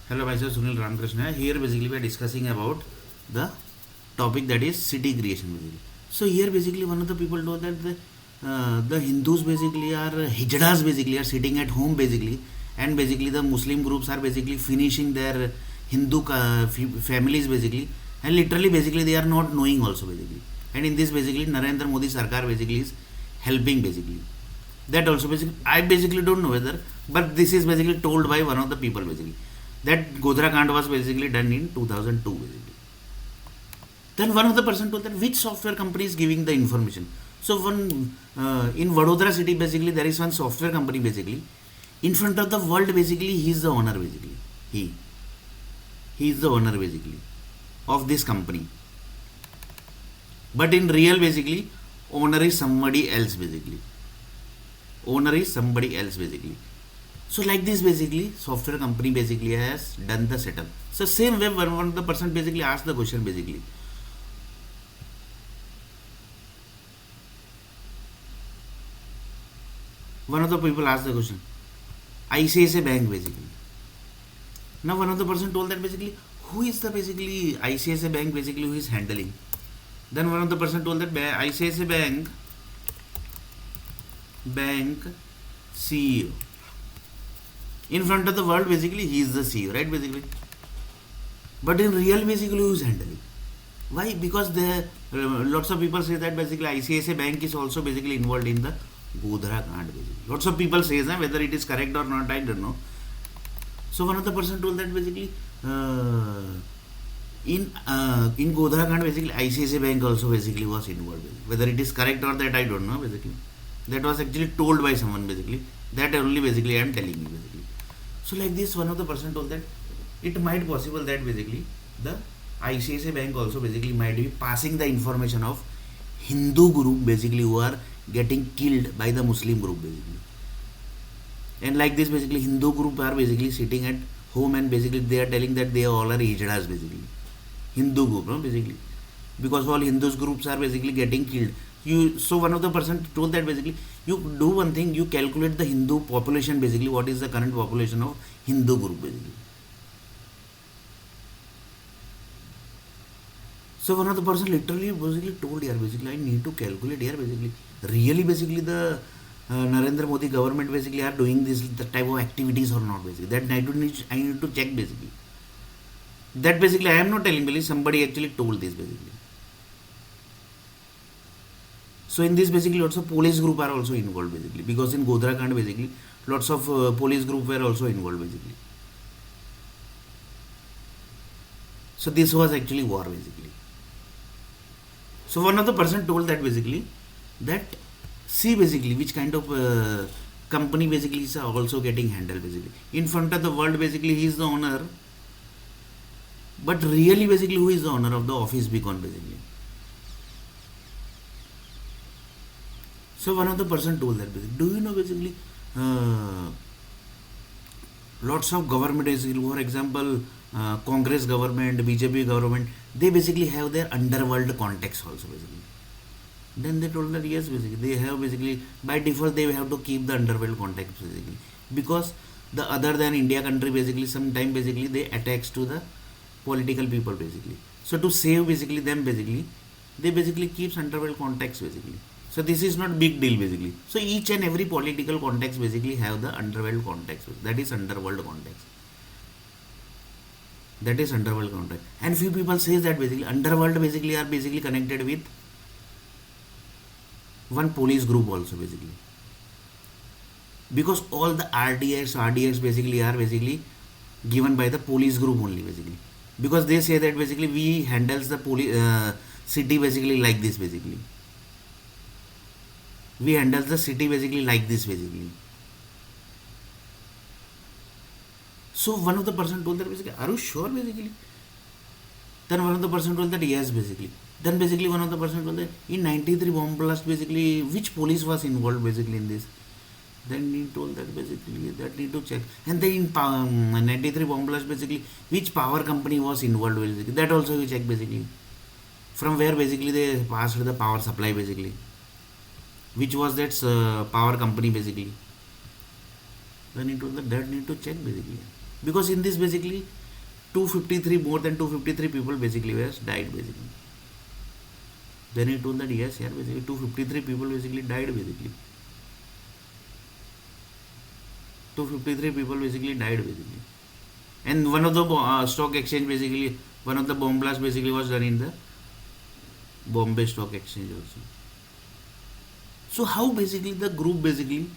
Hello, myself Sunil Ramakrishna. Here basically we are discussing about the topic that is city creation basically. So here basically one of the people know that the Hindus basically are hijdas basically are sitting at home basically, and basically the Muslim groups are basically finishing their Hindu families basically, and literally basically they are not knowing also basically. And in this basically Narendra Modi Sarkar basically is helping basically. That also basically I basically don't know whether, but this is basically told by one of the people basically that Godhra Kand was basically done in 2002 basically. Then one of the person told that which software company is giving the information. So one in Vadodara city basically there is one software company basically. In front of the world basically he is the owner basically. He is the owner basically of this company. But in real basically owner is somebody else basically. Owner is somebody else basically. So like this basically software company basically has done the setup. So same way one of the person basically asked the question basically. One of the people asked the question. ICICI Bank basically. Now one of the person told that basically who is the basically ICICI Bank basically who is handling. Then one of the person told that ICICI Bank CEO. In front of the world basically he is the CEO, right basically. But in real basically who is handling? Why? Because there lots of people say that basically ICICI Bank is also basically involved in the Godhra Kand basically. Lots of people say that whether it is correct or not I don't know. So one of the person told that basically in Godhra Kand basically ICICI Bank also basically was involved basically. Whether it is correct or that I don't know basically. That was actually told by someone basically. That only basically I am telling you basically. So like this one of the person told that it might possible that basically the ICICI Bank also basically might be passing the information of Hindu group basically who are getting killed by the Muslim group basically. And like this basically Hindu group are basically sitting at home and basically they are telling that they all are hijdas basically. Hindu group, no, basically. Because all Hindus groups are basically getting killed. So one of the person told that basically you do one thing, you calculate the Hindu population basically, what is the current population of Hindu group basically. So one of the person literally basically told here basically I need to calculate here basically. Really basically the Narendra Modi government basically are doing this the type of activities or not basically. That I need to check basically. That basically I am not telling basically somebody actually told this basically. So in this basically lots of police group are also involved basically, because in Godhra Kand basically lots of police group were also involved basically. So this was actually war basically. So one of the person told that basically that see basically which kind of company basically is also getting handled basically. In front of the world basically he is the owner, but really basically who is the owner of the office beacon basically. So one of the person told that basically, do you know basically lots of government basically, for example Congress government, BJP government, they basically have their underworld contacts also basically. Then they told that yes basically they have basically by default they have to keep the underworld contacts basically, because the other than India country basically sometime basically they attacks to the political people basically. So to save basically them basically they basically keeps underworld contacts basically. So this is not big deal basically. So each and every political context basically have the underworld context. That is underworld context. That is underworld context. And few people say that basically underworld basically are basically connected with one police group also basically. Because all the RDX basically are basically given by the police group only basically. Because they say that basically we handles the city basically like this basically. We handle the city basically like this basically. So one of the person told that basically, are you sure basically? Then one of the person told that yes basically. Then basically one of the person told that in 93 bomb blast basically which police was involved basically in this. Then he told that basically that need to check. And then in 93 bomb blast basically which power company was involved basically. That also we check basically. From where basically they passed the power supply basically. Which was that power company basically. Then he told that need to check basically, because in this basically 253, more than 253 people basically were died basically. Then he told that yes, yeah, basically 253 people basically died basically. 253 people basically died basically. And one of the stock exchange basically, one of the bomb blast basically was done in the Bombay Stock Exchange also. So how basically the group basically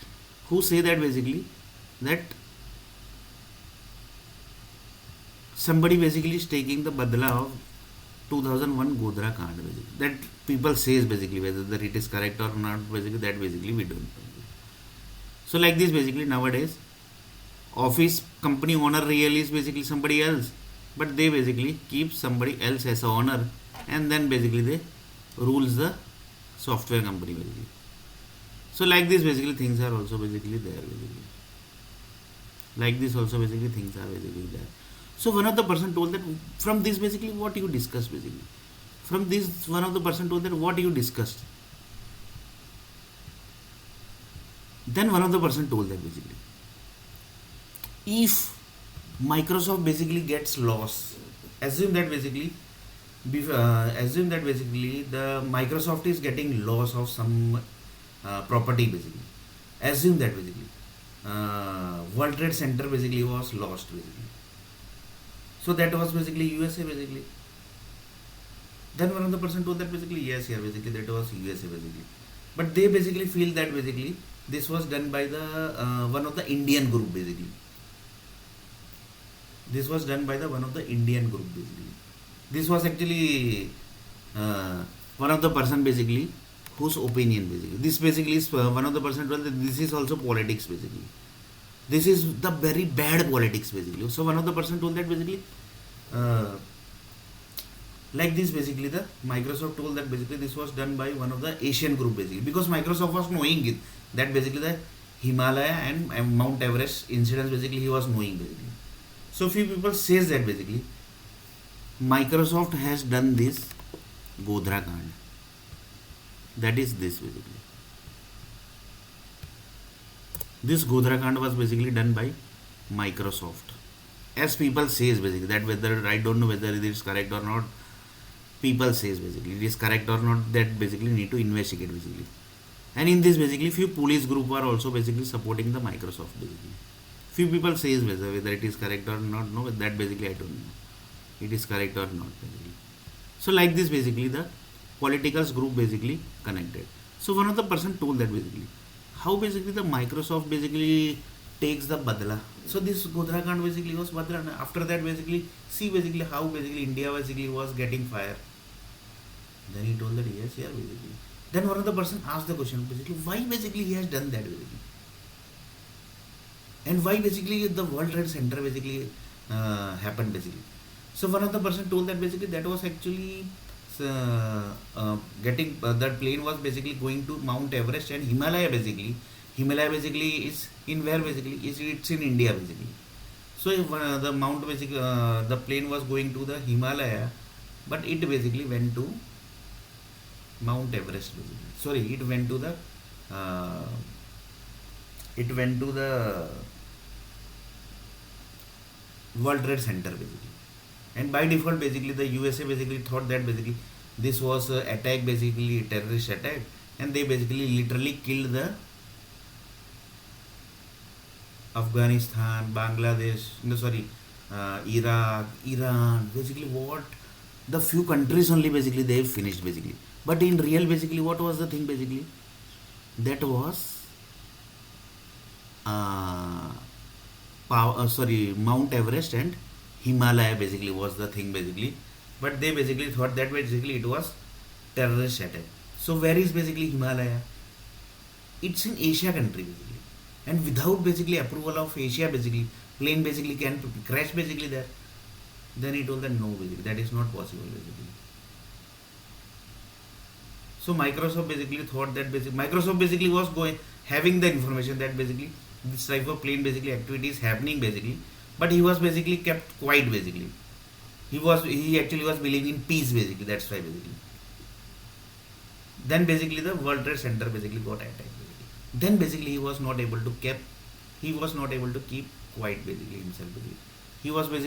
who say that basically that somebody basically is taking the badla of 2001 Godhra Kand basically. That people says basically whether that it is correct or not basically, that basically we don't know. So like this basically nowadays office company owner really is basically somebody else, but they basically keep somebody else as a owner, and then basically they rules the software company basically. So like this basically things are also basically there basically. Like this also basically things are basically there. So one of the person told that from this basically what you discussed basically. From this one of the person told that what you discussed. Then one of the person told that basically if Microsoft basically gets loss, assume that basically the Microsoft is getting loss of some property basically. Assume that basically World Trade Center basically was lost basically. So that was basically USA basically. Then one of the person told that basically yes, here basically that was USA basically. But they basically feel that basically this was done by the one of the Indian group basically. This was done by the one of the Indian group basically. This was actually one of the person basically whose opinion basically. This basically is one of the person told that this is also politics basically. This is the very bad politics basically. So one of the person told that basically like this basically the Microsoft told that basically this was done by one of the Asian group basically, because Microsoft was knowing it that basically the Himalaya and Mount Everest incidents basically he was knowing basically. So few people says that basically Microsoft has done this Godhra Kand. That is this basically. This Godhra Kand was basically done by Microsoft. As people says basically that whether I don't know whether it is correct or not. People says basically it is correct or not, that basically need to investigate basically. And in this basically few police group are also basically supporting the Microsoft basically. Few people says whether it is correct or not, no, that basically I don't know. It is correct or not basically. So like this basically the politicals group basically connected. So one of the person told that basically how basically the Microsoft basically takes the badla. So this Godhra Kand basically was badla. After that basically see basically how basically India basically was getting fire. Then he told that yes, yeah basically. Then one of the person asked the question basically why basically he has done that basically. And why basically the World Trade Center basically happened basically. So one of the person told that basically that was actually getting that plane was basically going to Mount Everest and Himalaya basically. Himalaya basically is in where basically it's in India basically. So if the mount basically the plane was going to the Himalaya, but it basically went to Mount Everest basically. Sorry, it went to the World Trade Center basically. And by default basically the USA basically thought that basically this was attack basically terrorist attack, and they basically literally killed the Afghanistan, Bangladesh, no sorry, Iraq, Iran, basically what the few countries only basically they finished basically. But in real basically what was the thing basically? That was Mount Everest and Himalaya basically was the thing basically. But they basically thought that basically it was terrorist attack. So where is basically Himalaya? It's in Asia country basically. And without basically approval of Asia basically, plane basically can crash basically there. Then he told that no basically, that is not possible basically. So Microsoft basically thought that basically, Microsoft basically was having the information that basically this type of plane basically activity is happening basically, but he was basically kept quiet basically. He actually was believing in peace basically, that's why basically. Then basically the World Trade Center basically got attacked basically. Then basically he was not able to keep quiet basically himself basically. He was basically